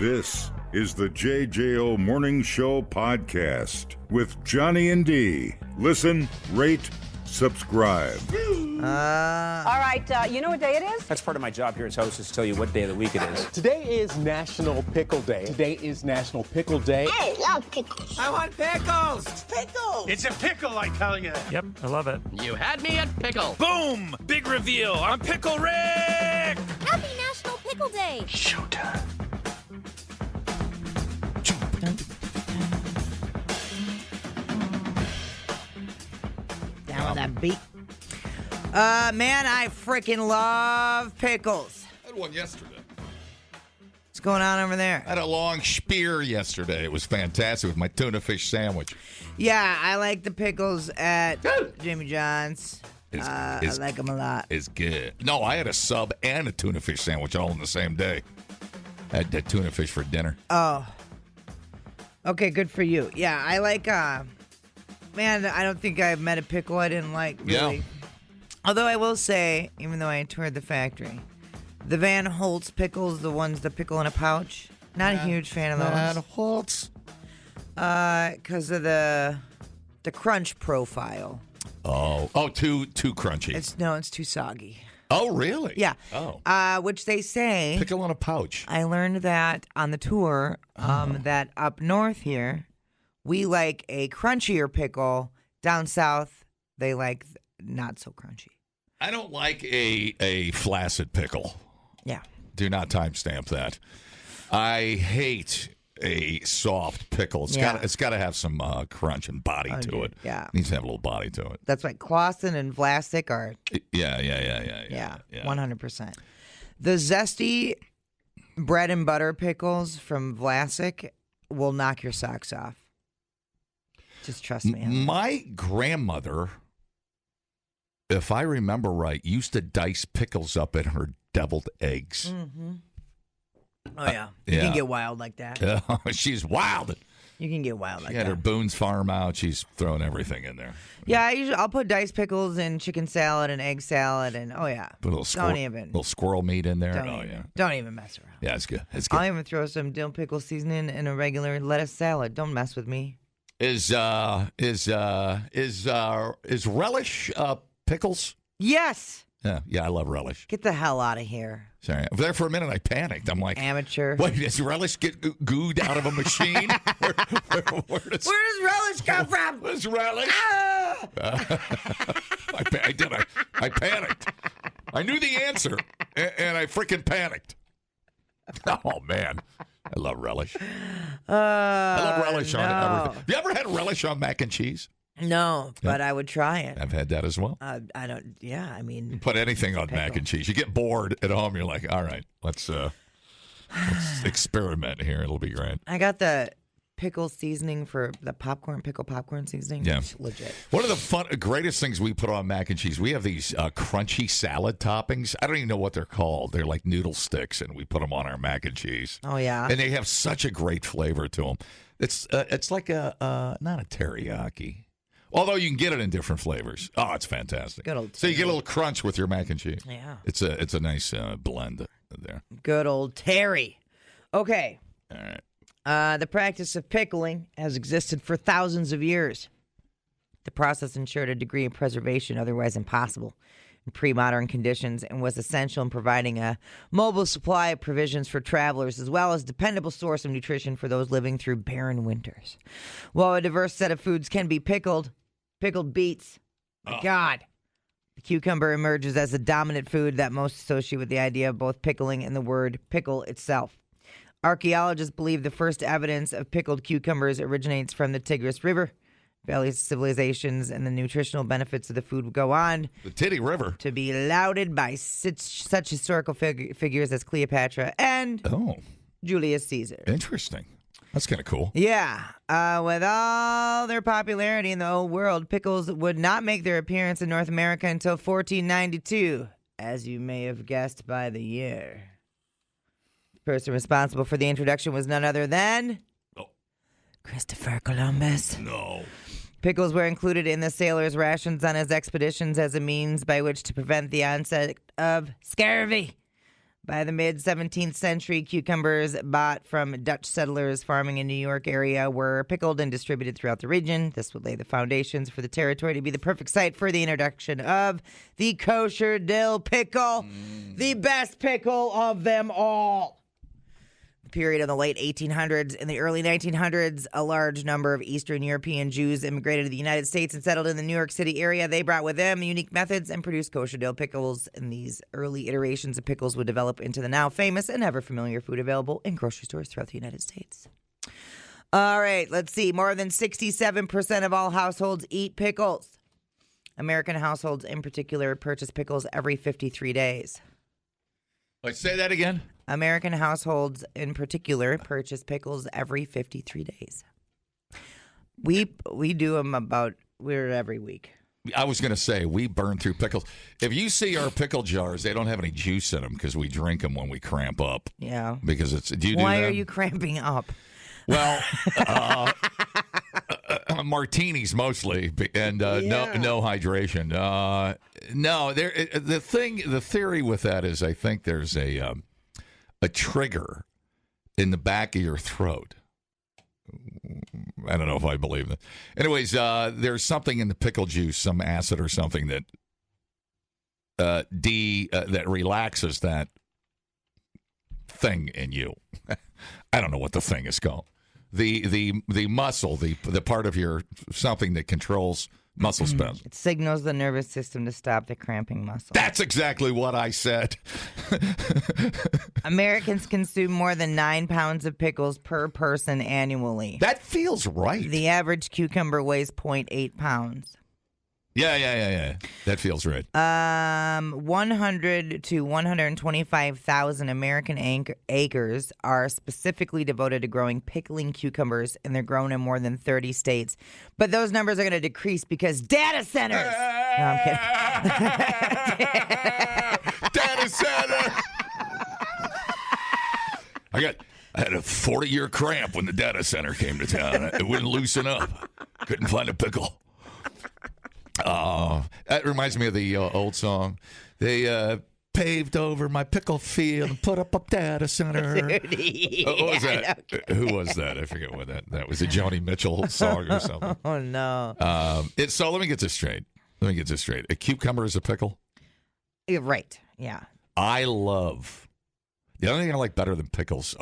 This is the JJO Morning Show podcast with Johnny and D. Listen, rate, subscribe. All right, you know what day it is? That's part of my job here as host is to tell you what day of the week it is. Today is National Pickle Day. Today is National Pickle Day. I love pickles. I want pickles. It's Pickles. It's a pickle, I tell you. Yep, I love it. You had me at pickle. Boom! Big reveal. I'm Pickle Rick. Happy National Pickle Day. Showtime. Down with that beat. Man, I freaking love pickles. I had one yesterday. What's going on over there? I had a long spear yesterday. It was fantastic with my tuna fish sandwich. Yeah, I like the pickles at Jimmy John's. I like them a lot. It's good. No, I had a sub and a tuna fish sandwich all in the same day. I had that tuna fish for dinner. Oh. Okay, good for you. Yeah, I like, man, I don't think I've met a pickle I didn't like, really. Yeah. Although I will say, even though I toured the factory, the Van Holt's pickles, the ones that pickle in a pouch, not a huge fan of those. Van Holt's. Because of the crunch profile. Oh, too crunchy. It's too soggy. Oh, really? Yeah. Oh. Which they say. Pickle in a pouch. I learned that on the tour, that up north here, we like a crunchier pickle. Down south, they like not so crunchy. I don't like a flaccid pickle. Yeah. Do not timestamp that. I hate a soft pickle. It's got to have some crunch and body to it. Yeah. It needs to have a little body to it. That's why Clausen and Vlasic are. Yeah. 100%. The zesty bread and butter pickles from Vlasic will knock your socks off. Just trust me. My grandmother, if I remember right, used to dice pickles up in her deviled eggs. Mm-hmm. Oh, yeah. You can get wild like that. She's wild. You can get wild like that. She had her Boone's Farm out. She's throwing everything in there. Yeah, I'll put diced pickles in chicken salad and egg salad and, oh, yeah. Put a little squirrel meat in there. Don't even mess around. Yeah, it's good. It's good. I'll even throw some dill pickle seasoning in a regular lettuce salad. Don't mess with me. Is relish pickles? Yes. Yeah, I love relish. Get the hell out of here. Sorry. There for a minute, I panicked. I'm like, amateur. Wait, does relish get gooed out of a machine? Where does relish come from? Where's relish? Ah! I panicked. I knew the answer, and I freaking panicked. Oh, man. I love relish. I love relish on everything. Have you ever had relish on mac and cheese? No, but I would try it. I've had that as well. I don't. Yeah, I mean, put anything on mac and cheese. You get bored at home. You're like, all right, let's experiment here. It'll be great. I got the pickle seasoning for the pickle popcorn seasoning. Yeah, it's legit. One of the greatest things we put on mac and cheese. We have these crunchy salad toppings. I don't even know what they're called. They're like noodle sticks, and we put them on our mac and cheese. Oh yeah, and they have such a great flavor to them. It's like not a teriyaki. Although you can get it in different flavors. Oh, it's fantastic. Good old so you get a little crunch with your mac and cheese. Yeah. It's a nice blend there. Good old Terry. Okay. All right. The practice of pickling has existed for thousands of years. The process ensured a degree of preservation otherwise impossible in pre-modern conditions and was essential in providing a mobile supply of provisions for travelers as well as dependable source of nutrition for those living through barren winters. While a diverse set of foods can be pickled beets. God. The cucumber emerges as the dominant food that most associate with the idea of both pickling and the word pickle itself. Archaeologists believe the first evidence of pickled cucumbers originates from the Tigris River. Valley civilizations and the nutritional benefits of the food would go on. The Titty River. To be lauded by such historical figures as Cleopatra and Julius Caesar. Interesting. That's kind of cool. Yeah. With all their popularity in the old world, pickles would not make their appearance in North America until 1492, as you may have guessed by the year. The person responsible for the introduction was none other than Christopher Columbus. No. Pickles were included in the sailors' rations on his expeditions as a means by which to prevent the onset of scurvy. By the mid-17th century, cucumbers bought from Dutch settlers farming in New York area were pickled and distributed throughout the region. This would lay the foundations for the territory to be the perfect site for the introduction of the kosher dill pickle, the best pickle of them all. Period of the late 1800s. In the early 1900s, a large number of Eastern European Jews immigrated to the United States and settled in the New York City area. They brought with them unique methods and produced kosher dill pickles. And these early iterations of pickles would develop into the now famous and ever familiar food available in grocery stores throughout the United States. All right, let's see. More than 67% of all households eat pickles. American households in particular purchase pickles every 53 days. Let's say that again. American households in particular purchase pickles every 53 days. We do them we're every week. I was going to say, we burn through pickles. If you see our pickle jars, they don't have any juice in them because we drink them when we cramp up. Yeah. Because do you do Why that? are you cramping up? Well, martinis mostly, and no hydration. No, the theory with that is I think there's a trigger in the back of your throat. I don't know if I believe that. Anyways, there's something in the pickle juice, some acid or something that relaxes that thing in you. I don't know what the thing is called. The muscle, the part of your something that controls muscle spasms. It signals the nervous system to stop the cramping muscle. That's exactly what I said. Americans consume more than 9 pounds of pickles per person annually. That feels right. The average cucumber weighs 0.8 pounds. Yeah. That feels right. 100 to 125,000 American acres are specifically devoted to growing pickling cucumbers, and they're grown in more than 30 states. But those numbers are going to decrease because data centers. No, I'm kidding. Data center. I had a 40-year cramp when the data center came to town. It wouldn't loosen up. Couldn't find a pickle. That reminds me of the old song. They paved over my pickle field and put up a data center. What was that? Who was that? I forget what that was. A Joni Mitchell song or something. Oh, no. So let me get this straight. A cucumber is a pickle? Right. Yeah. The only thing I like better than pickles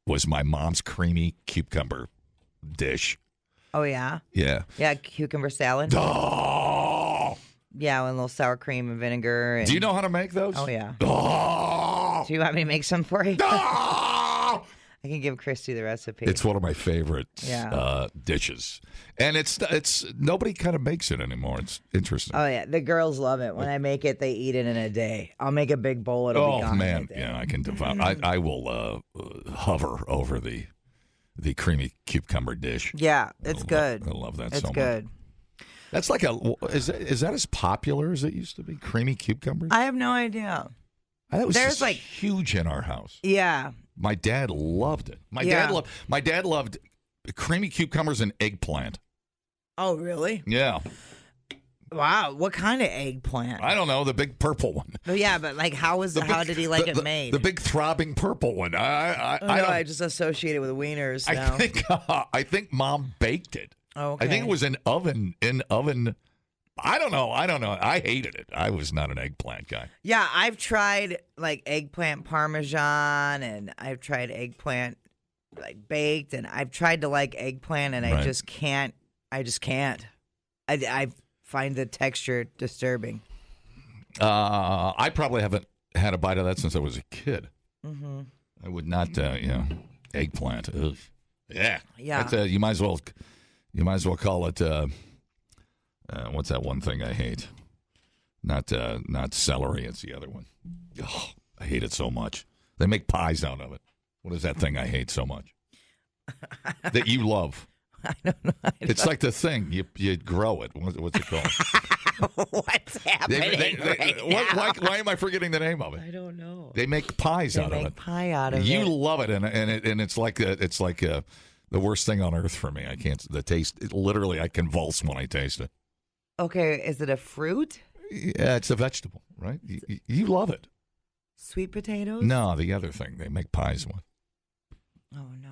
was my mom's creamy cucumber dish. Oh, yeah? Yeah. Yeah, cucumber salad. Oh! Yeah, with a little sour cream and vinegar. And... Do you know how to make those? Oh, yeah. Oh! Do you want me to make some for you? Oh! I can give Christy the recipe. It's one of my favorite dishes. And it's nobody kind of makes it anymore. It's interesting. Oh, yeah. The girls love it. When I make it, they eat it in a day. I'll make a big bowl. It'll be gone man. in a day. Yeah, I can devour. I will hover over the creamy cucumber dish. Yeah, it's good. I love that so much. It's good. That's like is that as popular as it used to be? Creamy cucumbers? I have no idea. That was There's just like huge in our house. Yeah. My dad loved it. My dad loved creamy cucumbers and eggplant. Oh, really? Yeah. Wow. What kind of eggplant? I don't know, the big purple one. Oh, yeah, but like how did he like it made? The big throbbing purple one. I just associate it with wieners now. I think Mom baked it. Oh, okay. I think it was in oven. I don't know. I hated it. I was not an eggplant guy. Yeah, I've tried like eggplant parmesan, and I've tried eggplant like baked, and I've tried to like eggplant, and I just can't. I find the texture disturbing. I probably haven't had a bite of that since I was a kid. Mm-hmm. I would not, eggplant. Ugh. Yeah. Yeah. You might as well call it. What's that one thing I hate? Not celery. It's the other one. Oh, I hate it so much. They make pies out of it. What is that thing I hate so much? That you love. I don't know. It's like the thing you grow it. What's it called? What's happening right now? Why am I forgetting the name of it? I don't know. They make pies out of it. They make pie out of it. You love it, and it's like the worst thing on earth for me. I can't. The taste. Literally, I convulse when I taste it. Okay, is it a fruit? Yeah, it's a vegetable, right? You love it. Sweet potatoes? No, the other thing they make pies with. Oh, no.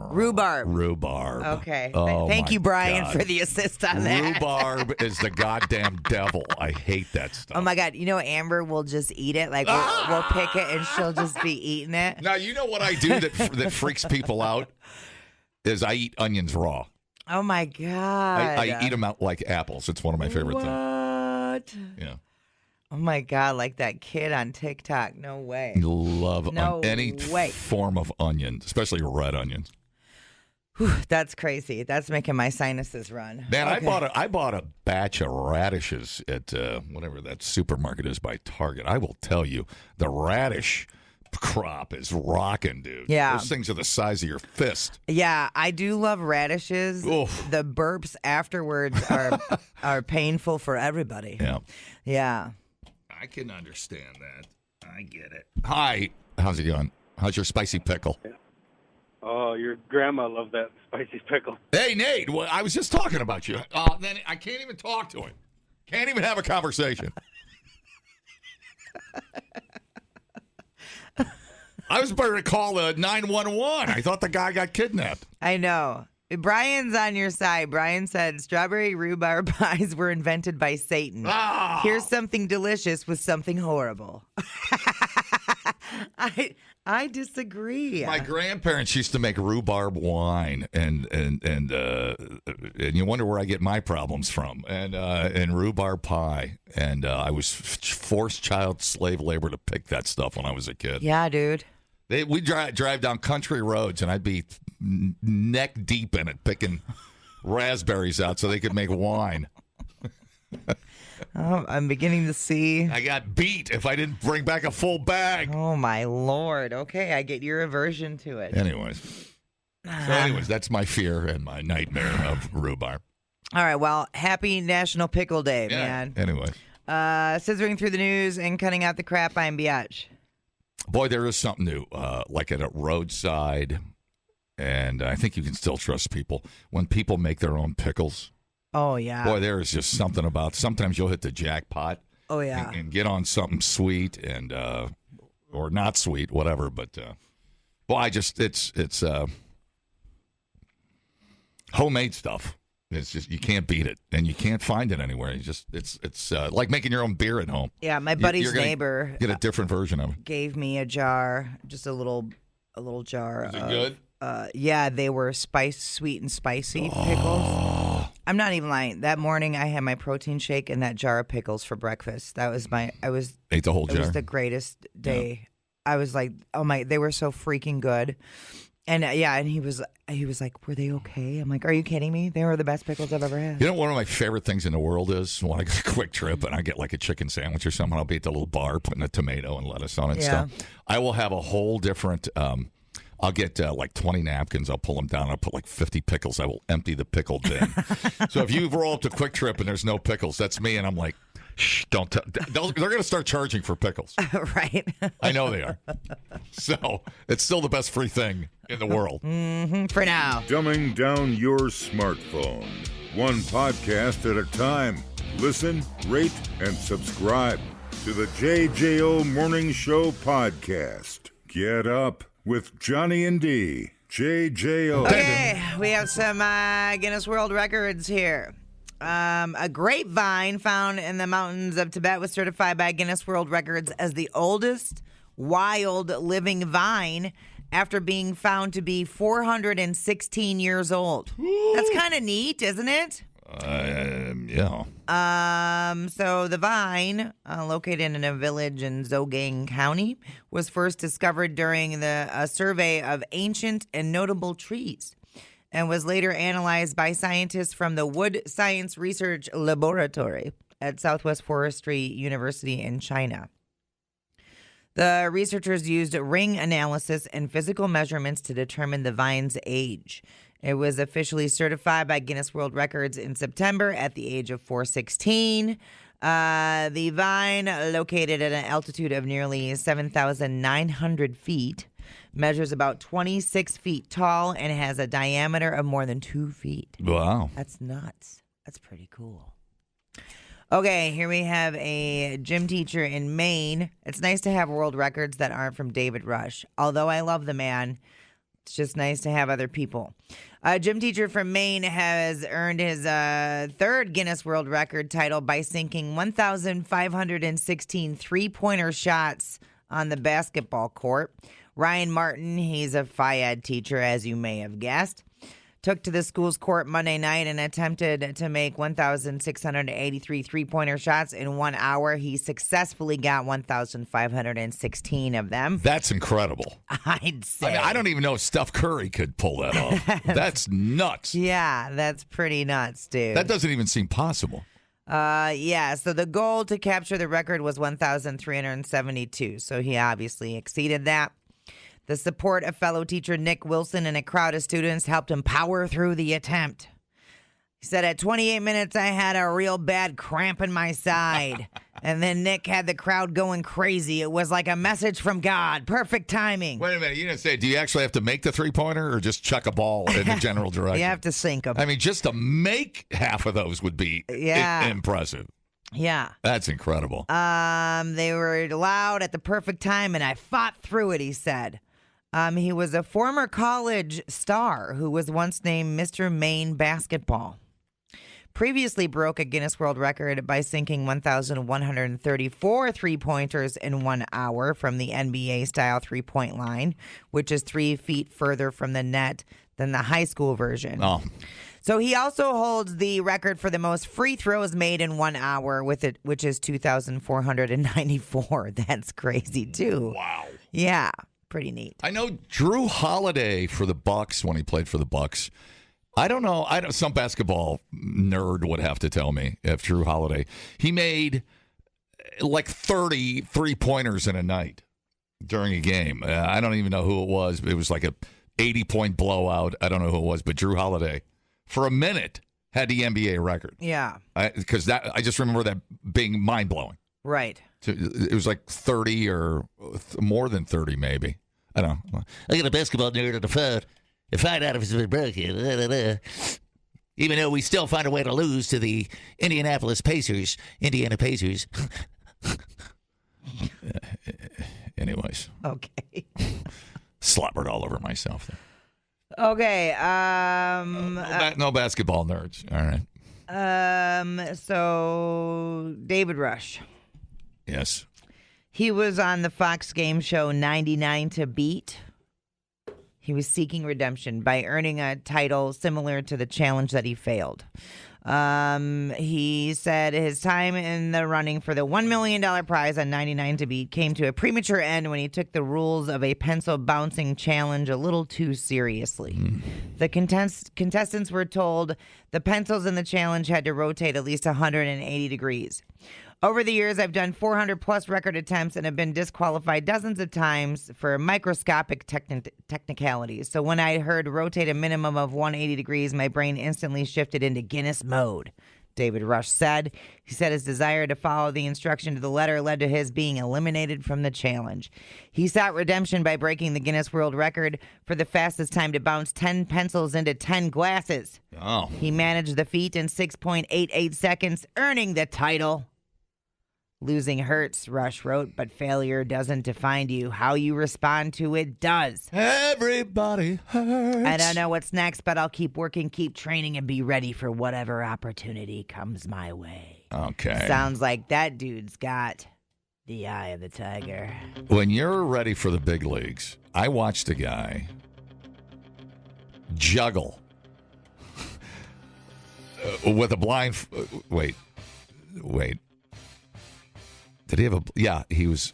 Rhubarb. Okay. Oh, Thank you, Brian, God. for the assist on that. Rhubarb is the goddamn devil. I hate that stuff. Oh, my God. You know, Amber will just eat it. Like, we'll pick it, and she'll just be eating it. Now, you know what I do that freaks people out? Is I eat onions raw. Oh, my God. I eat them out like apples. It's one of my favorite things. What? Yeah. Oh, my God. Like that kid on TikTok. No way. Love any way. form of onion, especially red onions. Whew, that's crazy. That's making my sinuses run. Man, Okay. I bought a batch of radishes at whatever that supermarket is by Target. I will tell you, the radish crop is rocking, dude. Yeah. Those things are the size of your fist. Yeah, I do love radishes. Oof. The burps afterwards are painful for everybody. Yeah. Yeah. I can understand that. I get it. Hi. How's it going? How's your spicy pickle? Oh, your grandma loved that spicy pickle. Hey, Nate. Well, I was just talking about you. Then I can't even talk to him. Can't even have a conversation. I was better to call 911. I thought the guy got kidnapped. I know. Brian's on your side. Brian said strawberry rhubarb pies were invented by Satan. Oh. Here's something delicious with something horrible. I disagree. My grandparents used to make rhubarb wine, and you wonder where I get my problems from. And rhubarb pie, and I was forced child slave labor to pick that stuff when I was a kid. Yeah, dude. We drive down country roads, and I'd be neck deep in it picking raspberries out so they could make wine. Oh, I'm beginning to see. I got beat if I didn't bring back a full bag. Oh, my Lord. Okay, I get your aversion to it. Anyways, that's my fear and my nightmare of rhubarb. All right, well, happy National Pickle Day, Yeah. man. Anyways. Scissoring through the news and cutting out the crap, I'm Biatch. Boy, there is something new, like at a roadside, and I think you can still trust people. When people make their own pickles, Oh, yeah. boy, there is just something about, sometimes you'll hit the jackpot. Oh, yeah. And get on something sweet and, or not sweet, whatever, but, boy, it's homemade stuff. It's just, you can't beat it, and you can't find it anywhere. It's like making your own beer at home. Yeah, my buddy's You're gonna neighbor get a different version of it. gave me a jar, just a little jar. Is it good? Yeah, they were sweet and spicy pickles. I'm not even lying. That morning, I had my protein shake and that jar of pickles for breakfast. That was Ate the whole It jar. was the greatest day. Yeah. I was like, oh my, they were so freaking good. And and he was like, were they okay? I'm like, are you kidding me? They were the best pickles I've ever had. You know, one of my favorite things in the world is when I get a quick trip and I get like a chicken sandwich or something, I'll be at the little bar putting a tomato and lettuce on it and stuff. I will have a whole different, I'll get like 20 napkins. I'll pull them down. I'll put like 50 pickles. I will empty the pickle bin. So if you roll up to Quick Trip and there's no pickles, that's me. And I'm like, shh, don't tell. They're going to start charging for pickles. Right. I know they are. So it's still the best free thing in the world. For now. Dumbing down your smartphone. One podcast at a time. Listen, rate, and subscribe to the JJO Morning Show podcast. Get up with Johnny and D. JJO. Okay, we have some Guinness World Records here. A grapevine found in the mountains of Tibet was certified by Guinness World Records as the oldest wild living vine after being found to be 416 years old. That's kind of neat, isn't it? Yeah. So the vine, located in a village in Zhongshan County, was first discovered during a survey of ancient and notable trees, and was later analyzed by scientists from the Wood Science Research Laboratory at Southwest Forestry University in China. The researchers used ring analysis and physical measurements to determine the vine's age. It was officially certified by Guinness World Records in September at the age of 416. The vine, located at an altitude of nearly 7,900 feet, measures about 26 feet tall and has a diameter of more than 2 feet. Wow. That's nuts. That's pretty cool. Okay, here we have a gym teacher in Maine. It's nice to have world records that aren't from David Rush. Although I love the man, it's just nice to have other people. A gym teacher from Maine has earned his third Guinness World Record title by sinking 1,516 three-pointer shots on the basketball court. Ryan Martin, he's a Phi Ed teacher, as you may have guessed, took to the school's court Monday night and attempted to make 1,683 three-pointer shots in 1 hour. He successfully got 1,516 of them. That's incredible. I'd say. I mean, I don't even know if Steph Curry could pull that off. That's nuts. Yeah, that's pretty nuts, dude. That doesn't even seem possible. Yeah, so the goal to capture the record was 1,372, so he obviously exceeded that. The support of fellow teacher Nick Wilson and a crowd of students helped him power through the attempt. He said, at 28 minutes, I had a real bad cramp in my side. And then Nick had the crowd going crazy. It was like a message from God. Perfect timing. Wait a minute. You didn't say, do you actually have to make the three-pointer or just chuck a ball in the general direction? You have to sink them. I mean, just to make half of those would be impressive. Yeah. That's incredible. They were loud at the perfect time, and I fought through it, he said. He was a former college star who was once named Mr. Maine Basketball. Previously broke a Guinness World Record by sinking 1,134 three-pointers in 1 hour from the NBA-style three-point line, which is 3 feet further from the net than the high school version. Oh. So he also holds the record for the most free throws made in 1 hour, with it, which is 2,494. That's crazy, too. Wow. Yeah. Pretty neat. I know Drew Holiday for the Bucks when he played for the Bucks. I don't know. Some basketball nerd would have to tell me if Drew Holiday. He made like 30 three-pointers in a night during a game. I don't even know who it was. It was like a 80-point blowout. I don't know who it was, but Drew Holiday, for a minute, had the NBA record. Yeah. Because I just remember that being mind-blowing. Right. It was like 30 or more than 30, maybe. I don't know. I got a basketball nerd on the phone and find out if it's been broken. Even though we still find a way to lose to the Indiana Pacers. Anyways. Okay. Slobbered all over myself there. Okay. No basketball nerds. All right. So David Rush. Yes. He was on the Fox game show 99 to Beat. He was seeking redemption by earning a title similar to the challenge that he failed. He said his time in the running for the $1 million prize on 99 to Beat came to a premature end when he took the rules of a pencil bouncing challenge a little too seriously. The contestants were told the pencils in the challenge had to rotate at least 180 degrees. Over the years, I've done 400-plus record attempts and have been disqualified dozens of times for microscopic technicalities. So when I heard rotate a minimum of 180 degrees, my brain instantly shifted into Guinness mode, David Rush said. He said his desire to follow the instruction to the letter led to his being eliminated from the challenge. He sought redemption by breaking the Guinness World Record for the fastest time to bounce 10 pencils into 10 glasses. Oh. He managed the feat in 6.88 seconds, earning the title. Losing hurts, Rush wrote, but failure doesn't define you. How you respond to it does. Everybody hurts. I don't know what's next, but I'll keep working, keep training, and be ready for whatever opportunity comes my way. Okay. Sounds like that dude's got the eye of the tiger. When you're ready for the big leagues, I watched a guy juggle with a blind... Wait. Did he have a... Yeah, he was...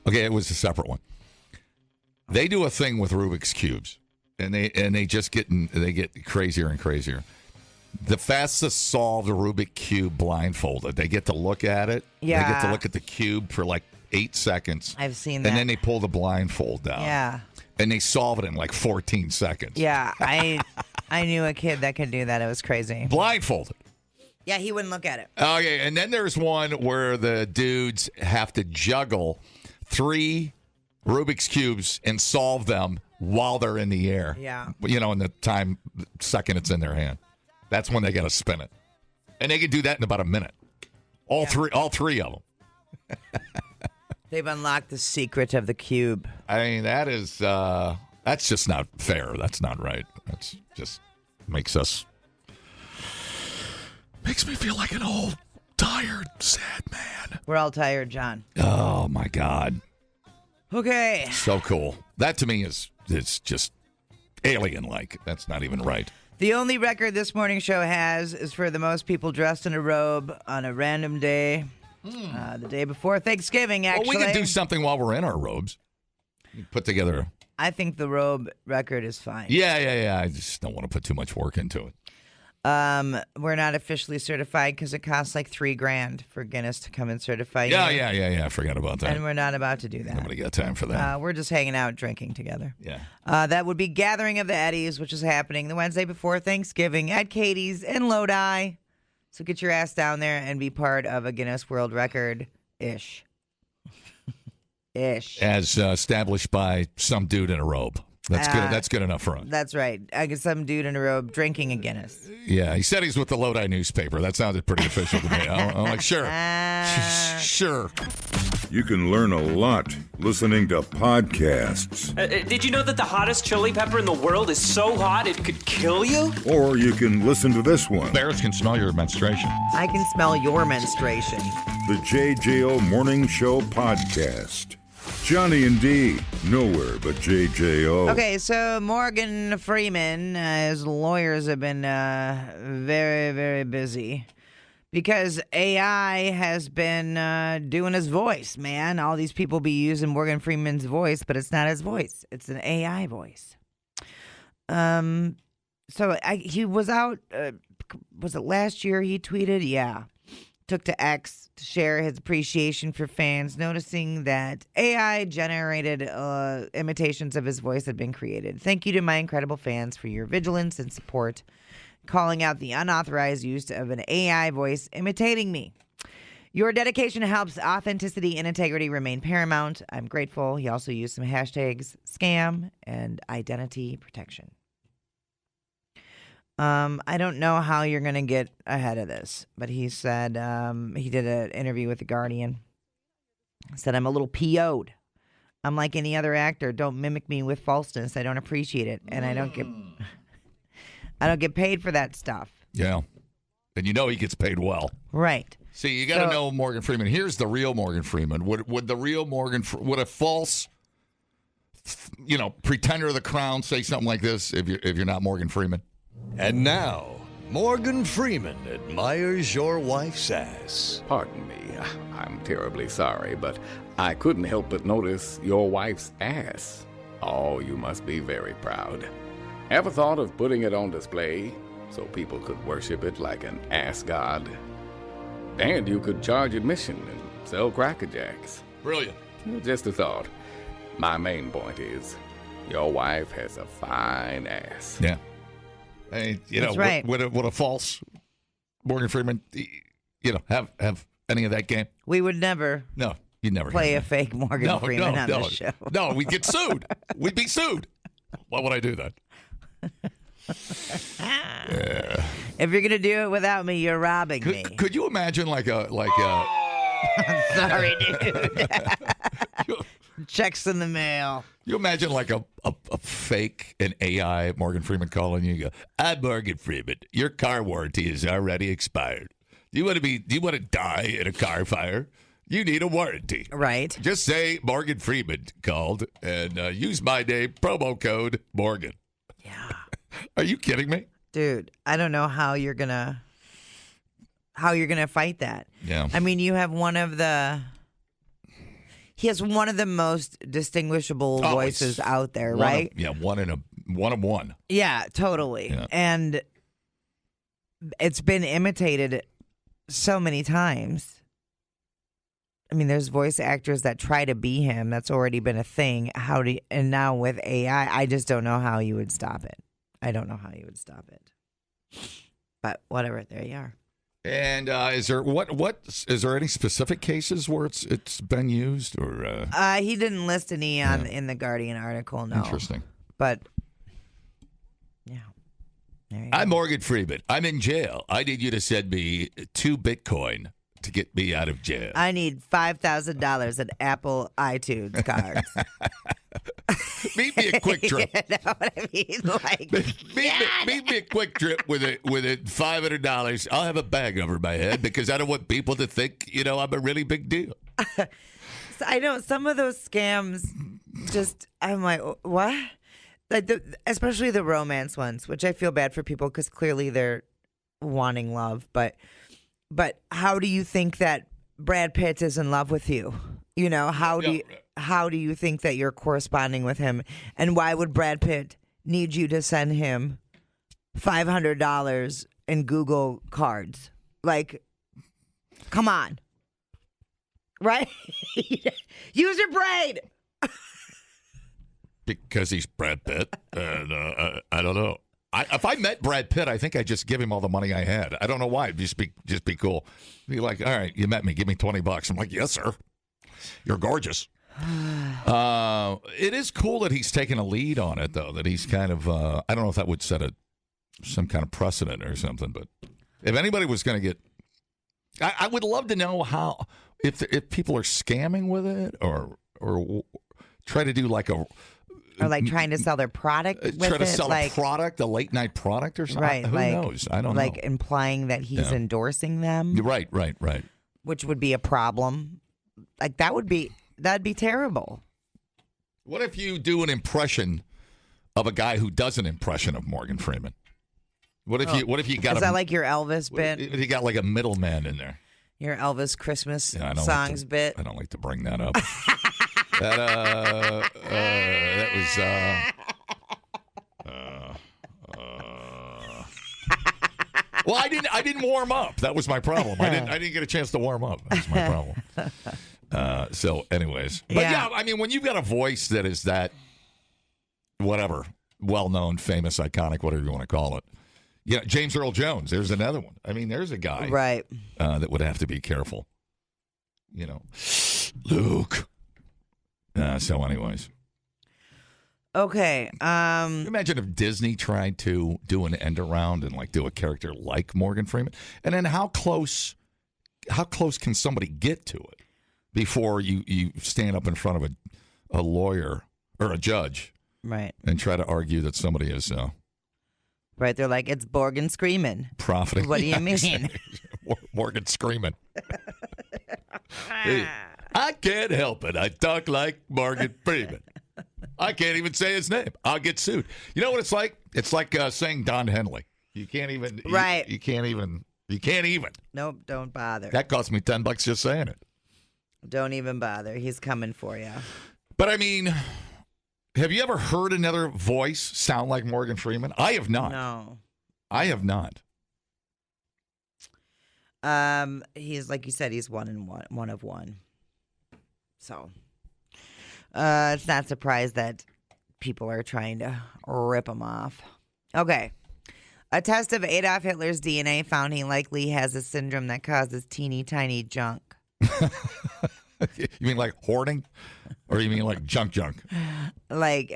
Okay, it was a separate one. They do a thing with Rubik's Cubes, and they just get crazier and crazier. The fastest solved Rubik Cube blindfolded. They get to look at it. Yeah. They get to look at the cube for like 8 seconds. I've seen that. And then they pull the blindfold down. Yeah. And they solve it in like 14 seconds. Yeah, I knew a kid that could do that. It was crazy. Blindfolded. Yeah, he wouldn't look at it. Okay, and then there's one where the dudes have to juggle 3 Rubik's Cubes and solve them while they're in the air. Yeah. In the second it's in their hand. That's when they got to spin it. And they can do that in about a minute. All three of them. They've unlocked the secret of the cube. I mean, that's just not fair. That's not right. That's just makes me feel like an old, tired, sad man. We're all tired, John. Oh, my God. Okay. So cool. That to me is just alien-like. That's not even right. The only record this morning show has is for the most people dressed in a robe on a random day. The day before Thanksgiving, actually. Well, we can do something while we're in our robes. You put together. I think the robe record is fine. Yeah. I just don't want to put too much work into it. We're not officially certified because it costs like $3,000 for Guinness to come and certify you. Yeah. I forgot about that. And we're not about to do that. Nobody got time for that. We're just hanging out, drinking together. Yeah. That would be Gathering of the Eddies, which is happening the Wednesday before Thanksgiving at Katie's in Lodi. So get your ass down there and be part of a Guinness World Record-ish. As established by some dude in a robe. That's good. That's good enough for us. That's right. I get some dude in a robe drinking a Guinness. Yeah, he said he's with the Lodi newspaper. That sounded pretty official to me. I'm like, sure. Sure. You can learn a lot listening to podcasts. Did you know that the hottest chili pepper in the world is so hot it could kill you? Or you can listen to this one. Bears can smell your menstruation. I can smell your menstruation. The JJO Morning Show Podcast. Johnny and D, nowhere but JJO. Okay, so Morgan Freeman, his lawyers have been very, very busy because AI has been doing his voice, man. All these people be using Morgan Freeman's voice, but it's not his voice. It's an AI voice. He was out, was it last year he tweeted? Yeah. Took to X to share his appreciation for fans, noticing that AI-generated imitations of his voice had been created. Thank you to my incredible fans for your vigilance and support, calling out the unauthorized use of an AI voice imitating me. Your dedication helps authenticity and integrity remain paramount. I'm grateful. He also used some hashtags, scam and identity protection. I don't know how you're going to get ahead of this, but he said he did an interview with The Guardian. Said, I'm a little PO'd. I'm like any other actor. Don't mimic me with falseness. I don't appreciate it. And I don't get paid for that stuff. Yeah. And you know he gets paid well. Right. See, you got to know Morgan Freeman. Here's the real Morgan Freeman. Would the real Morgan, would a false, pretender of the crown say something like this if you're not Morgan Freeman? And now, Morgan Freeman admires your wife's ass. Pardon me, I'm terribly sorry, but I couldn't help but notice your wife's ass. Oh, you must be very proud. Ever thought of putting it on display so people could worship it like an ass god? And you could charge admission and sell Cracker Jacks. Brilliant. Just a thought. My main point is, your wife has a fine ass. Yeah. Hey, That's right. Would a false Morgan Freeman, have any of that game? We would never. No, you'd never play a fake Morgan Freeman on the show. No, we'd get sued. We'd be sued. Why would I do that? Yeah. If you're gonna do it without me, you're robbing me. Could you imagine like a? Sorry, dude. Checks in the mail. You imagine like a fake, an AI Morgan Freeman calling you. I'm Morgan Freeman. Your car warranty is already expired. Do you want to die in a car fire? You need a warranty. Right. Just say Morgan Freeman called and use my name, promo code Morgan. Yeah. Are you kidding me? Dude, I don't know how you're gonna fight that. Yeah. I mean, you have he has one of the most distinguishable voices out there, right? One of one. Yeah, totally. Yeah. And it's been imitated so many times. I mean, there's voice actors that try to be him. That's already been a thing. And now with AI, I just don't know how you would stop it. I don't know how you would stop it. But whatever, there you are. And is there any specific cases where it's been used or? He didn't list any in the Guardian article. No. Interesting. But yeah, I'm Morgan Freeman. I'm in jail. I need you to send me 2 Bitcoin to get me out of jail. I need $5,000 in Apple iTunes cards. Meet me a quick trip. You know what I mean? Like, meet me a quick trip with it $500. I'll have a bag over my head because I don't want people to think, I'm a really big deal. So I know some of those scams I'm like, what? Like especially the romance ones, which I feel bad for people because clearly they're wanting love. But how do you think that Brad Pitt is in love with you? How do you think that you're corresponding with him? And why would Brad Pitt need you to send him $500 in Google cards? Like, come on. Right? Use your brain. Because he's Brad Pitt. And I don't know. If I met Brad Pitt, I think I'd just give him all the money I had. I don't know why. Just be cool. Be like, all right, you met me. Give me $20. I'm like, yes, sir. You're gorgeous. It is cool that he's taking a lead on it, though. That he's kind of, I don't know if that would set some kind of precedent or something. But if anybody was going to get, I would love to know how, if people are scamming with it or try to do like a, or like trying to sell their product with try to it, sell like, a product, a late night product or something. right? Who knows? I don't know. Like implying that he's endorsing them. Right. Which would be a problem. Like that'd be terrible. What if you do an impression of a guy who does an impression of Morgan Freeman? What if you got? Is that like your Elvis bit? If you got like a middleman in there? Your Elvis Christmas songs bit. I don't like to bring that up. that was. Well, I didn't warm up. That was my problem. I didn't get a chance to warm up. That was my problem. So, anyways, but yeah, I mean, when you've got a voice that is that, whatever, well-known, famous, iconic, whatever you want to call it. Yeah, James Earl Jones. There's another one. I mean, there's a guy, right, that would have to be careful. Luke. So, anyways. Okay. Imagine if Disney tried to do an end around and like do a character like Morgan Freeman, and then how close can somebody get to it before you stand up in front of a lawyer or a judge, right, and try to argue that somebody is right? They're like, it's Morgan Screaming. Profiting. What do you mean? Morgan Screaming. Hey, I can't help it. I talk like Morgan Freeman. I can't even say his name. I'll get sued. You know what it's like? It's like saying Don Henley. You can't even. Right. You can't even. Nope, don't bother. That cost me $10 just saying it. Don't even bother. He's coming for you. But I mean, have you ever heard another voice sound like Morgan Freeman? I have not. No. I have not. He's like you said. He's one of one. So. It's not surprised that people are trying to rip him off. Okay. A test of Adolf Hitler's DNA found he likely has a syndrome that causes teeny tiny junk. You mean like hoarding? Or you mean like junk? Like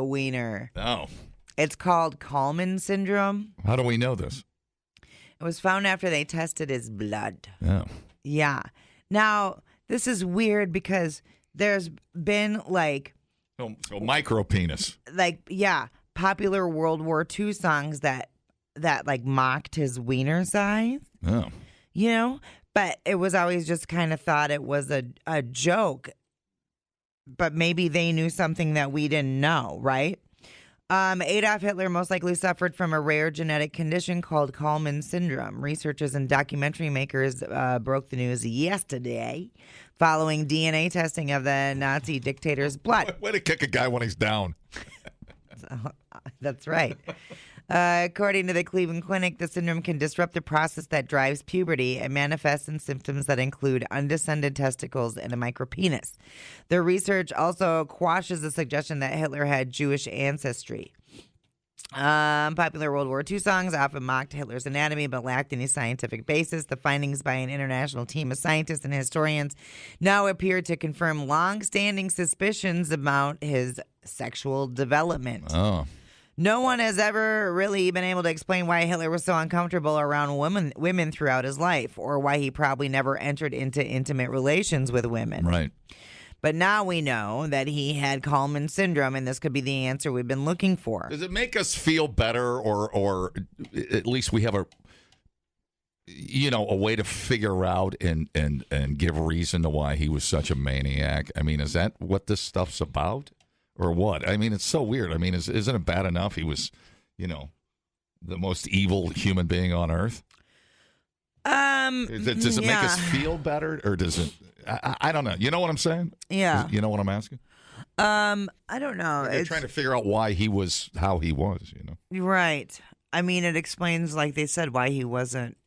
wiener. Oh. It's called Kallmann syndrome. How do we know this? It was found after they tested his blood. Oh. Yeah. Now, this is weird because there's been like... So micro penis. Like, yeah, popular World War II songs that like mocked his wiener size. Oh. You know? But it was always just kind of thought it was a joke. But maybe they knew something that we didn't know, right? Adolf Hitler most likely suffered from a rare genetic condition called Kallmann syndrome. Researchers and documentary makers broke the news yesterday following DNA testing of the Nazi dictator's blood. Way to kick a guy when he's down. That's right. According to the Cleveland Clinic, the syndrome can disrupt the process that drives puberty and manifests in symptoms that include undescended testicles and a micropenis. The research also quashes the suggestion that Hitler had Jewish ancestry. Popular World War II songs often mocked Hitler's anatomy but lacked any scientific basis. The findings by an international team of scientists and historians now appear to confirm long-standing suspicions about his sexual development. Oh. No one has ever really been able to explain why Hitler was so uncomfortable around women throughout his life, or why he probably never entered into intimate relations with women. Right. But now we know that he had Kallman syndrome, and this could be the answer we've been looking for. Does it make us feel better, or at least we have a way to figure out and give reason to why he was such a maniac? I mean, is that what this stuff's about? Or what? I mean, it's so weird. I mean, isn't it bad enough he was, the most evil human being on earth? Does it make us feel better, or does it? I don't know. You know what I'm saying? Yeah. You know what I'm asking? I don't know. They're trying to figure out why he was how he was. Right. I mean, it explains, like they said, why he wasn't.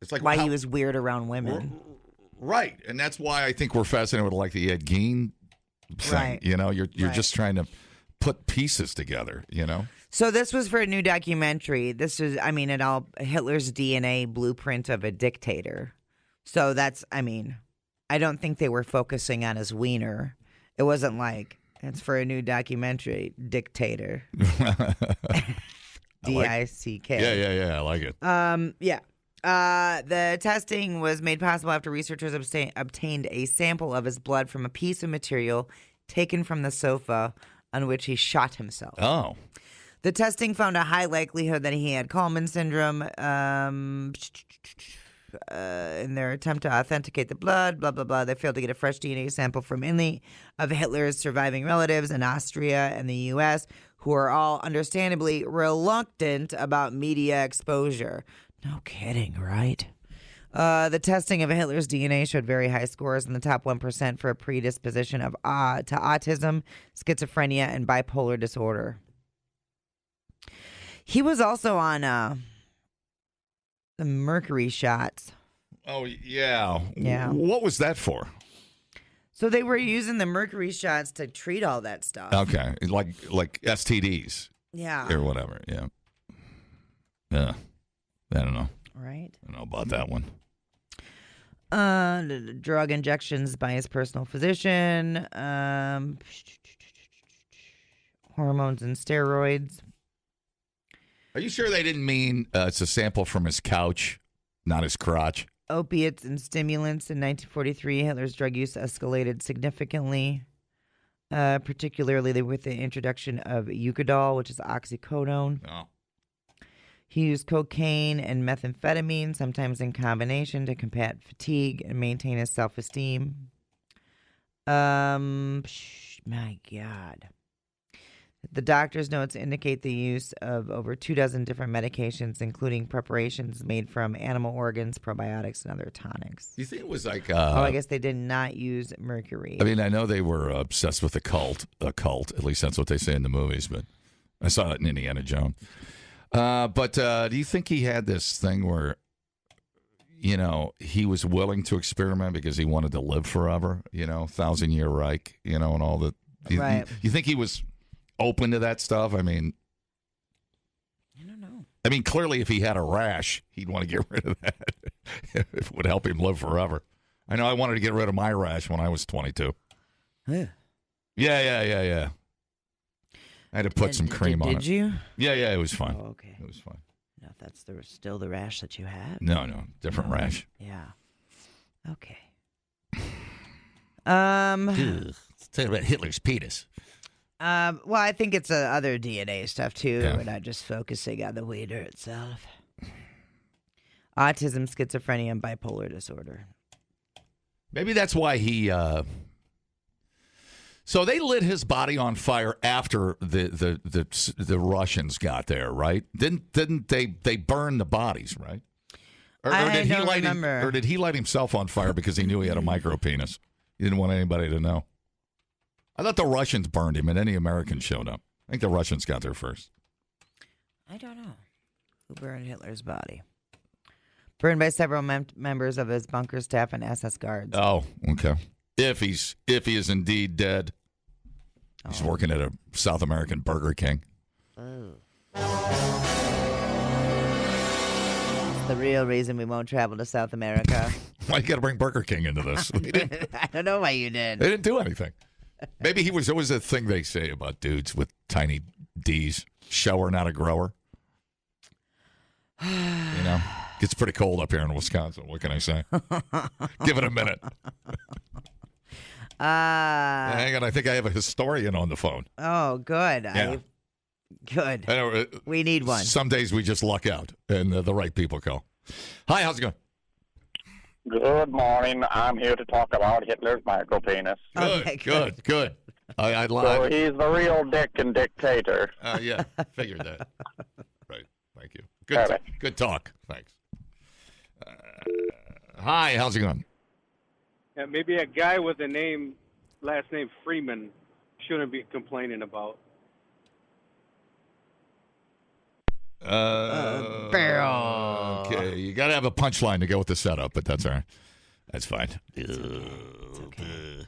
It's like why he was weird around women. Right, and that's why I think we're fascinated with like the Ed Gein thing. Right. You're just trying to put pieces together. So this was for a new documentary. This is, Hitler's DNA blueprint of a dictator. So that's, I don't think they were focusing on his wiener. It wasn't like, it's for a new documentary, dictator. D-I-C-K. Yeah, I like it. Yeah. The testing was made possible after researchers obtained a sample of his blood from a piece of material taken from the sofa on which he shot himself. Oh. The testing found a high likelihood that he had Kallman syndrome. In their attempt to authenticate the blood, blah, blah, blah, they failed to get a fresh DNA sample from any of Hitler's surviving relatives in Austria and the U.S., who are all understandably reluctant about media exposure. No kidding, right? The testing of Hitler's DNA showed very high scores in the top 1% for a predisposition to autism, schizophrenia, and bipolar disorder. He was also on the mercury shots. Oh, yeah. Yeah. What was that for? So they were using the mercury shots to treat all that stuff. Okay. Like STDs. Yeah. Or whatever. Yeah. Yeah. I don't know. Right. I don't know about that one. Drug injections by his personal physician. Hormones and steroids. Are you sure they didn't mean it's a sample from his couch, not his crotch? Opiates and stimulants. In 1943, Hitler's drug use escalated significantly, particularly with the introduction of Eucadol, which is oxycodone. Oh. He used cocaine and methamphetamine, sometimes in combination, to combat fatigue and maintain his self-esteem. My God. The doctor's notes indicate the use of over 24 different medications, including preparations made from animal organs, probiotics, and other tonics. Do you think it was like... I guess they did not use mercury. I mean, I know they were obsessed with a cult. At least that's what they say in the movies, but I saw it in Indiana Jones. But do you think he had this thing where, he was willing to experiment because he wanted to live forever, 1,000-year Reich, and all that? Right. You think he was open to that stuff? I mean, I don't know. I mean, clearly, if he had a rash, he'd want to get rid of that. It would help him live forever. I know I wanted to get rid of my rash when I was 22. Yeah. Yeah. I had to put some cream on it. Did you? Yeah, it was fine. Oh, okay. It was fine. No, that's still the rash that you had? No, different rash. Yeah. Okay. Let's talk about Hitler's penis. Well, I think it's other DNA stuff, too. Yeah. We're not just focusing on the wiener itself. Autism, schizophrenia, and bipolar disorder. Maybe that's why he... So they lit his body on fire after the Russians got there, right? Didn't they burn the bodies, right? Or did he light remember. Or did he light himself on fire because he knew he had a micro penis? He didn't want anybody to know. I thought the Russians burned him and any Americans showed up. I think the Russians got there first. I don't know. Who burned Hitler's body? Burned by several members of his bunker staff and SS guards. Oh, okay. If he is indeed dead, he's working at a South American Burger King. Oh. That's the real reason we won't travel to South America. Why you got to bring Burger King into this? I don't know why you did. They didn't do anything. Maybe he was always a thing they say about dudes with tiny D's. shower, not a grower. Gets pretty cold up here in Wisconsin. What can I say? Give it a minute. Hang on, I think I have a historian on the phone. Oh, good. Yeah. Good. We need one. Some days we just luck out, and the right people call. Hi, how's it going? Good morning. I'm here to talk about Hitler's micropenis. Good. I'd lie. So he's the real dick and dictator. Yeah, figured that. Right. Thank you. Good talk. Thanks. Hi, how's it going? Yeah, maybe a guy with a last name Freeman, shouldn't be complaining about. Okay, you got to have a punchline to go with the setup, but that's all right. That's fine. It's okay.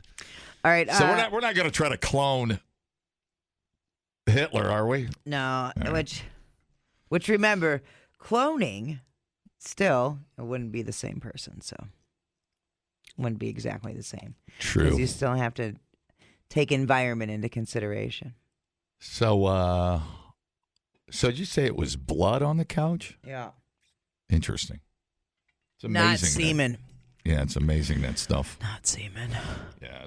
All right. So we're not going to try to clone Hitler, are we? No. Which remember, cloning still it wouldn't be the same person, so it wouldn't be exactly the same. True. Because you still have to take environment into consideration. So did you say it was blood on the couch? Yeah. Interesting. It's amazing. Not semen. Yeah, it's amazing, that stuff. Not semen. Yeah,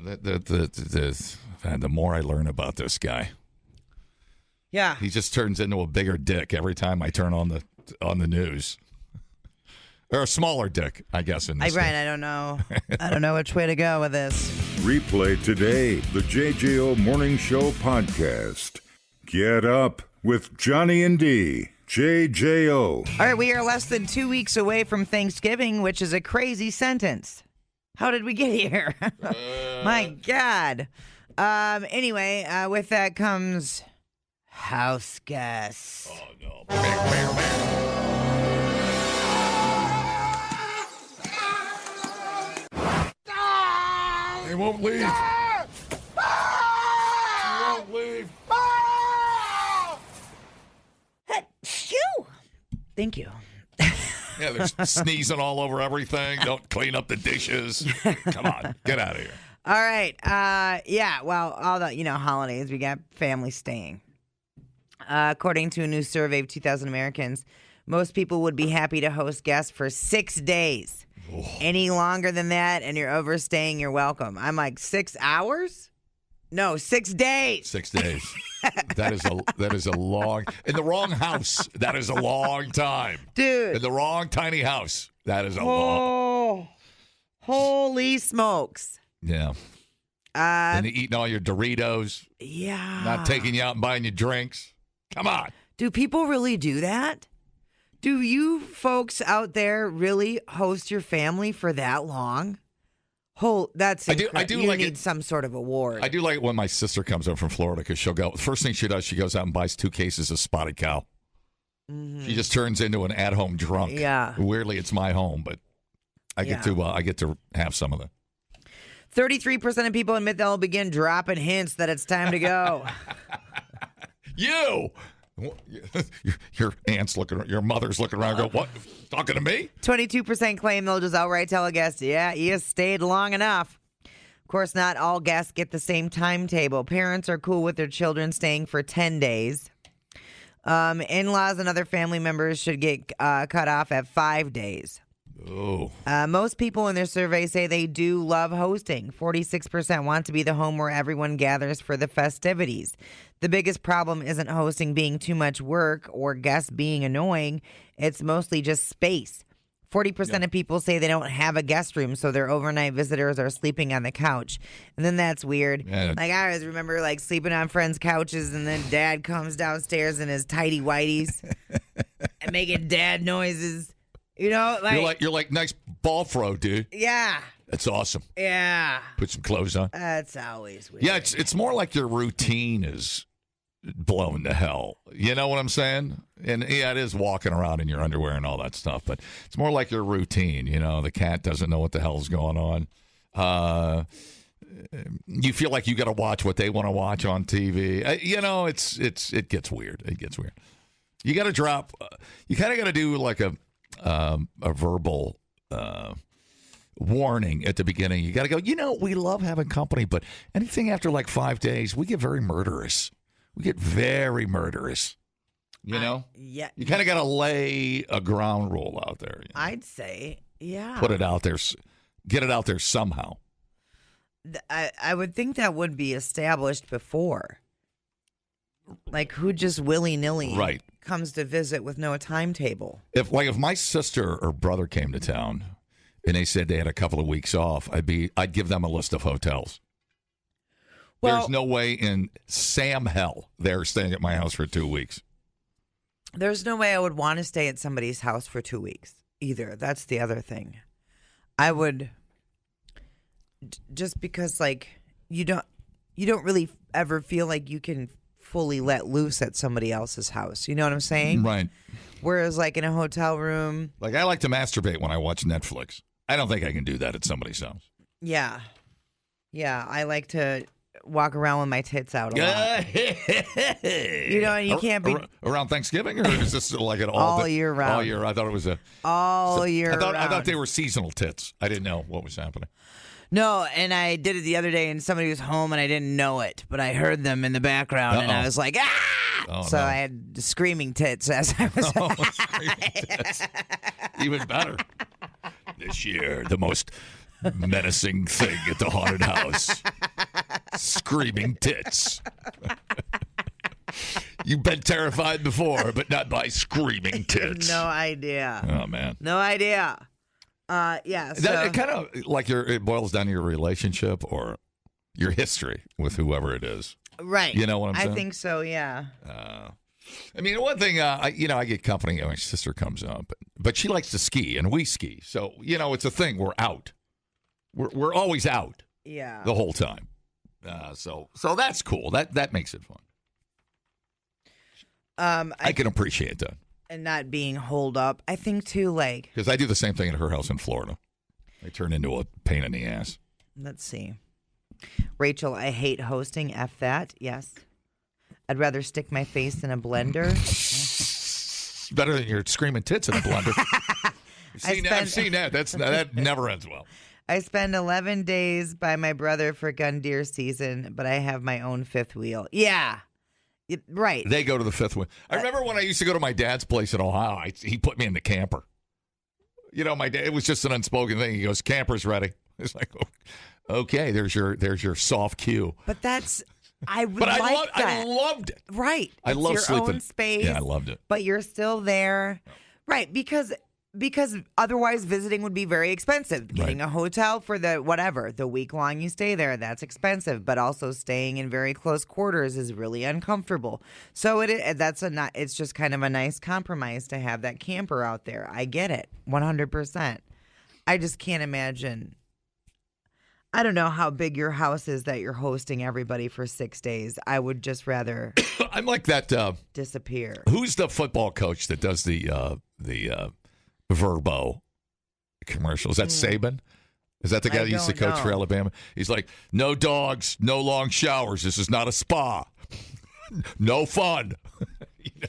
the more I learn about this guy. Yeah. He just turns into a bigger dick every time I turn on the news. Or a smaller dick, I guess, in this. Right, I don't know. I don't know which way to go with this. Replay today the JJO Morning Show podcast. Get up with Johnny and D. JJO. All right, we are less than 2 weeks away from Thanksgiving, which is a crazy sentence. How did we get here? My God. Anyway, with that comes house guests. Oh, no. They won't leave. They won't leave. Shoo! Thank you. Yeah, they're sneezing all over everything. Don't clean up the dishes. Come on, get out of here. All right. Yeah, well, all the, holidays, we got family staying. According to a new survey of 2,000 Americans, most people would be happy to host guests for 6 days. Oh. Any longer than that, and you're overstaying, you're welcome. I'm like, 6 hours? No, 6 days. 6 days. That is a long, in the wrong house. That is a long time, dude. In the wrong tiny house. That is a long. Holy smokes! Yeah. And eating all your Doritos. Yeah. Not taking you out and buying you drinks. Come on. Do people really do that? Do you folks out there really host your family for that long? That's I do you like need it. Some sort of award. I do like it when my sister comes over from Florida because she'll go. First thing she does, she goes out and buys 2 cases of Spotted Cow. Mm-hmm. She just turns into an at-home drunk. Yeah. Weirdly, it's my home, but I get to have some of them. 33% of people admit they'll begin dropping hints that it's time to go. Your aunt's looking, your mother's looking around, go, what? Talking to me? 22% claim they'll just outright tell a guest, yeah, you stayed long enough. Of course, not all guests get the same timetable. Parents are cool with their children staying for 10 days. In-laws and other family members should get cut off at 5 days. Oh. Most people in their survey say they do love hosting. 46% want to be the home where everyone gathers for the festivities. The biggest problem isn't hosting being too much work or guests being annoying. It's mostly just space. 40% of people say they don't have a guest room, so their overnight visitors are sleeping on the couch. And then that's weird. Yeah. Like, I always remember, sleeping on friends' couches, and then Dad comes downstairs in his tighty whities and making dad noises. You're like nice ball throw, dude. Yeah. That's awesome. Yeah. Put some clothes on. That's always weird. Yeah, it's more like your routine is blown to hell. You know what I'm saying? And yeah, it is walking around in your underwear and all that stuff, but it's more like your routine. The cat doesn't know what the hell's going on. You feel like you got to watch what they want to watch on TV. It gets weird. It gets weird. You got to drop. You kind of got to do like a verbal warning at the beginning. You got to go, we love having company, but anything after 5 days, we get very murderous. We get very murderous. You know? Yeah. You kind of got to lay a ground rule out there. I'd say, yeah. Put it out there. Get it out there somehow. I would think that would be established before. Like, who just willy-nilly comes to visit with no timetable? If my sister or brother came to town and they said they had a couple of weeks off, I'd give them a list of hotels. Well, there's no way in Sam hell they're staying at my house for 2 weeks. There's no way I would want to stay at somebody's house for 2 weeks either. That's the other thing. I would, just because like you don't really ever feel like you can fully let loose at somebody else's house. You know what I'm saying? Right. Whereas like in a hotel room, like I like to masturbate when I watch Netflix. I don't think I can do that at somebody's house. Yeah. I like to walk around with my tits out a lot. You know, and you can't be around Thanksgiving, or is this like an all year round? All year. I thought it was all year round. I thought they were seasonal tits. I didn't know what was happening. No, and I did it the other day, and somebody was home, and I didn't know it, but I heard them in the background, and I was like, ah! Oh, so I had screaming tits as I was. Screaming tits. Even better. This year, the most menacing thing at the haunted house. Screaming tits. You've been terrified before, but not by screaming tits. No idea. Oh, man. No idea. Yeah. So. It kind of like it boils down to your relationship or your history with whoever it is. Right. You know what I'm saying? I think so, yeah. I mean, one thing, I get company. My sister comes up, but she likes to ski, and we ski. So, it's a thing. We're out. We're always out. Yeah. The whole time. So that's cool. That makes it fun. I can appreciate that. And not being holed up. I think, too, like... Because I do the same thing at her house in Florida. I turn into a pain in the ass. Let's see. Rachel, I hate hosting. F that. Yes. I'd rather stick my face in a blender. Better than your screaming tits in a blender. I've seen that. That never ends well. I spend 11 days by my brother for gun deer season, but I have my own fifth wheel. Yeah. Right. They go to the fifth wheel. I remember when I used to go to my dad's place in Ohio, he put me in the camper. My dad, it was just an unspoken thing. He goes, camper's ready. It's like, okay, there's your soft cue. But that's... I loved it. Right. I love your sleeping. Own space. Yeah, I loved it. But you're still there. Right. Because otherwise visiting would be very expensive. Getting a hotel for the week long you stay there, that's expensive. But also staying in very close quarters is really uncomfortable. So it's just kind of a nice compromise to have that camper out there. I get it. 100%. I just can't imagine. I don't know how big your house is that you're hosting everybody for 6 days. I would just rather I'm like that disappear. Who's the football coach that does the Verbo commercial? Is that Saban? Is that the guy that used to coach for Alabama? He's like, no dogs, no long showers. This is not a spa. No fun.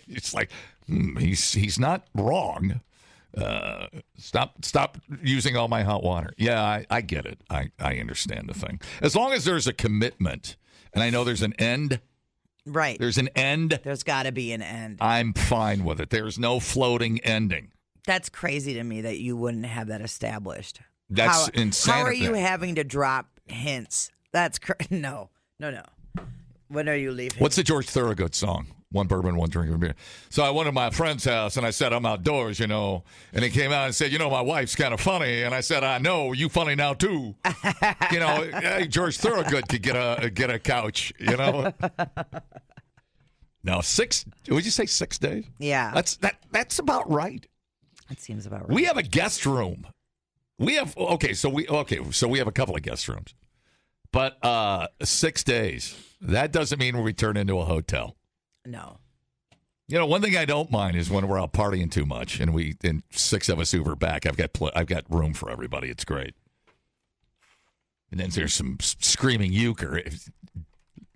It's like, he's not wrong. Stop using all my hot water. Yeah, I get it. I understand the thing. As long as there's a commitment, and I know there's an end. Right. There's an end. There's got to be an end. I'm fine with it. There's no floating ending. That's crazy to me that you wouldn't have that established. That's insane. How are you having to drop hints? That's no. When are you leaving? What's the George Thorogood song? One bourbon, one drink of beer. So I went to my friend's house, and I said, I'm outdoors, and he came out and said, my wife's kind of funny. And I said, I know, you funny now, too. George Thorogood could get a couch, No, would you say 6 days? Yeah. That's about right. That seems about right. We have a guest room. So we have a couple of guest rooms. But 6 days, that doesn't mean we turn into a hotel. No. One thing I don't mind is when we're out partying too much and six of us Uber back. I've got room for everybody. It's great. And then there's some screaming euchre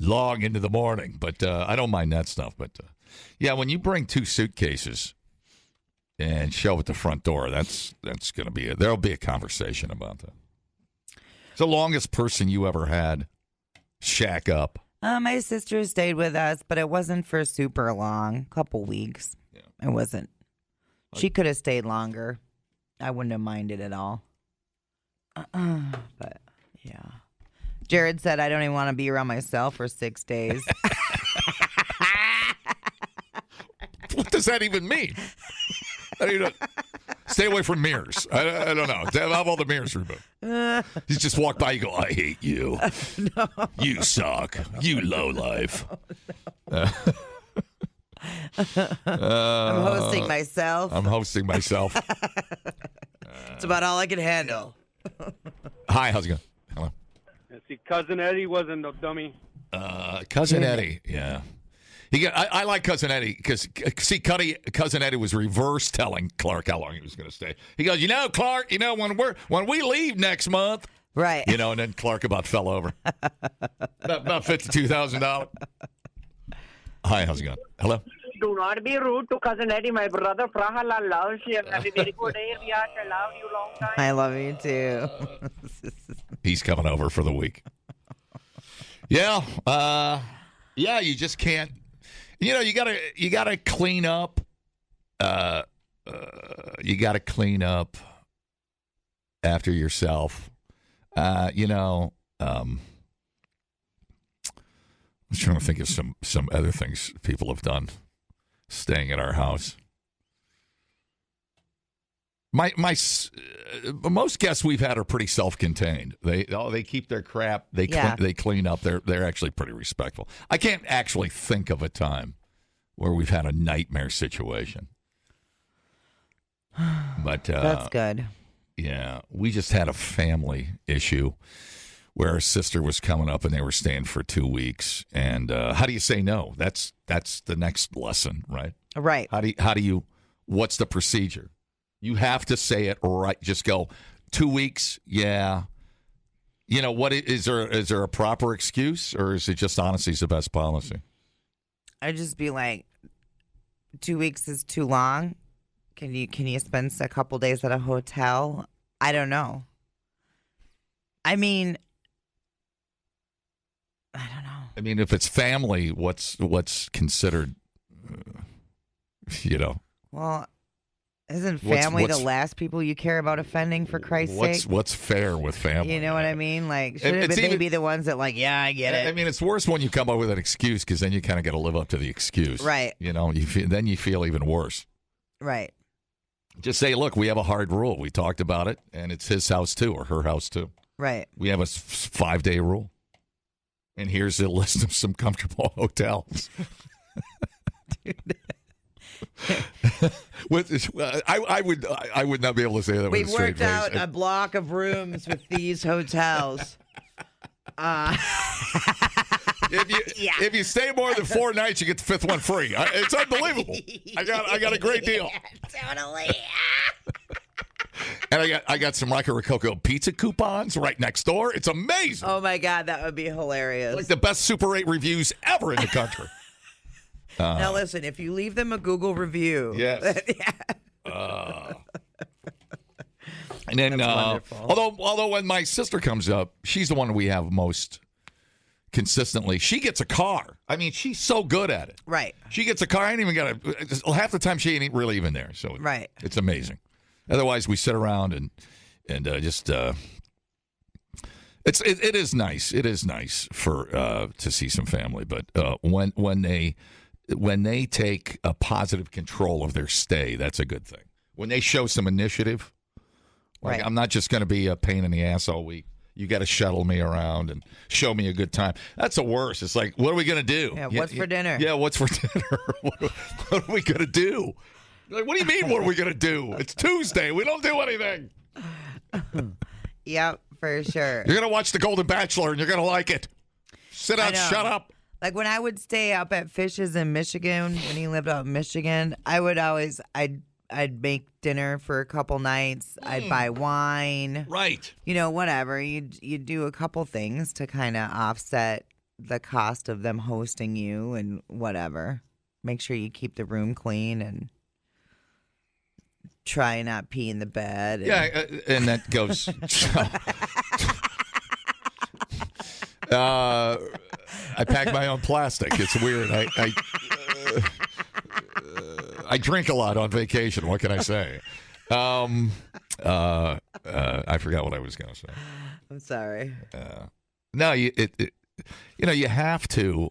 long into the morning, but I don't mind that stuff. But when you bring 2 suitcases and show at the front door, that's going to be there'll be a conversation about that. It's the longest person you ever had shack up. My sister stayed with us, but it wasn't for super long, couple weeks. Yeah. It wasn't. She could have stayed longer. I wouldn't have minded at all. But, yeah. Jared said, I don't even want to be around myself for 6 days. What does that even mean? Stay away from mirrors. I don't know. Have all the mirrors removed. You just walk by, you go, I hate you. No. You suck. You lowlife. I'm hosting myself. It's about all I can handle. Hi, how's it going? Hello. See, Cousin Eddie wasn't no dummy. Cousin Eddie, yeah. I like Cousin Eddie because, see, Cousin Eddie was reverse telling Clark how long he was going to stay. He goes, Clark, when we leave next month, right? And then Clark about fell over. about $52,000. Hi, how's it going? Hello. Do not be rude to Cousin Eddie. My brother Prahalal loves you. Have a very good day, Riyash. I love you long time. I love you too. He's coming over for the week. Yeah. Yeah, you just can't. You gotta clean up. You gotta clean up after yourself. I was trying to think of some other things people have done staying at our house. Most guests we've had are pretty self-contained. They keep their crap. They clean up. They're actually pretty respectful. I can't actually think of a time where we've had a nightmare situation. But that's good. Yeah, we just had a family issue where our sister was coming up and they were staying for 2 weeks. And how do you say no? That's the next lesson, right? Right. How do you? What's the procedure? You have to say it right. Just go 2 weeks. Yeah. What is there a proper excuse, or is it just honesty is the best policy? I'd just be like, 2 weeks is too long. Can you spend a couple days at a hotel? I don't know. I mean, I don't know. I mean, if it's family, what's considered, Well, isn't family the last people you care about offending, for Christ's sake? What's fair with family? You know what I mean? Like, shouldn't they be the ones that I get it? I mean, it's worse when you come up with an excuse, because then you kind of got to live up to the excuse. Right. Then you feel even worse. Right. Just say, look, we have a hard rule. We talked about it, and it's his house too, or her house too. Right. We have a 5-day rule. And here's a list of some comfortable hotels. I would not be able to say that with a straight face. We've worked out a block of rooms with these hotels. If you stay more than 4 nights, you get the 5th one free. It's unbelievable. I got a great deal. Totally. And I got some Rocky Rococo pizza coupons right next door. It's amazing. Oh my God, that would be hilarious. Like the best Super 8 reviews ever in the country. Now listen, if you leave them a Google review. Yes. And then, although when my sister comes up, she's the one we have most consistently. She gets a car. I mean, she's so good at it. Right. She gets a car. I ain't even got half the time she ain't really even there. So right. It's amazing. Otherwise, we sit around and just. It is nice. It is nice for to see some family, but when they take a positive control of their stay, that's a good thing. When they show some initiative, like I'm not just going to be a pain in the ass all week. You got to shuttle me around and show me a good time. That's the worst. It's like, what are we going to do? Yeah, what's for dinner? Yeah, what's for dinner? What are we going to do? Like, what do you mean, what are we going to do? It's Tuesday. We don't do anything. Yep, for sure. You're going to watch The Golden Bachelor, and you're going to like it. Sit down, shut up. Like, when I would stay up at Fish's in Michigan, when he lived out in Michigan, I'd make dinner for a couple nights. I'd buy wine. Right. Whatever. You'd do a couple things to kind of offset the cost of them hosting you and whatever. Make sure you keep the room clean and try not pee in the bed. And that goes. I pack my own plastic. It's weird. I drink a lot on vacation. What can I say? I forgot what I was going to say. I'm sorry. No, you have to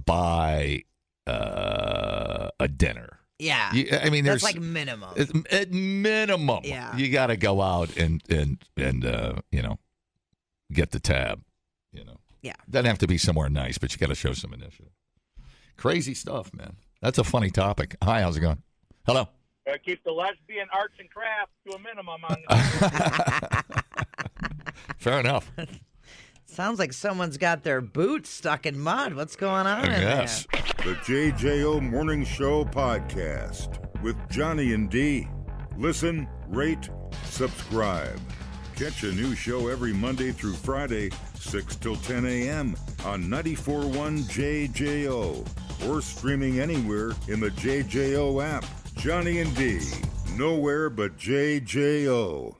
buy a dinner. Yeah. I mean, that's there's like minimum. At minimum, yeah. You got to go out and get the tab. Yeah. Doesn't have to be somewhere nice, but you got to show some initiative. Crazy stuff, man. That's a funny topic. Hi, how's it going? Hello. Keep the lesbian arts and crafts to a minimum on Fair enough. Sounds like someone's got their boots stuck in mud. What's going on in there? The JJO Morning Show podcast with Johnny and D. Listen, rate, subscribe. Catch a new show every Monday through Friday, 6 till 10 a.m. on 94.1 JJO or streaming anywhere in the JJO app. Johnny and D, nowhere but JJO.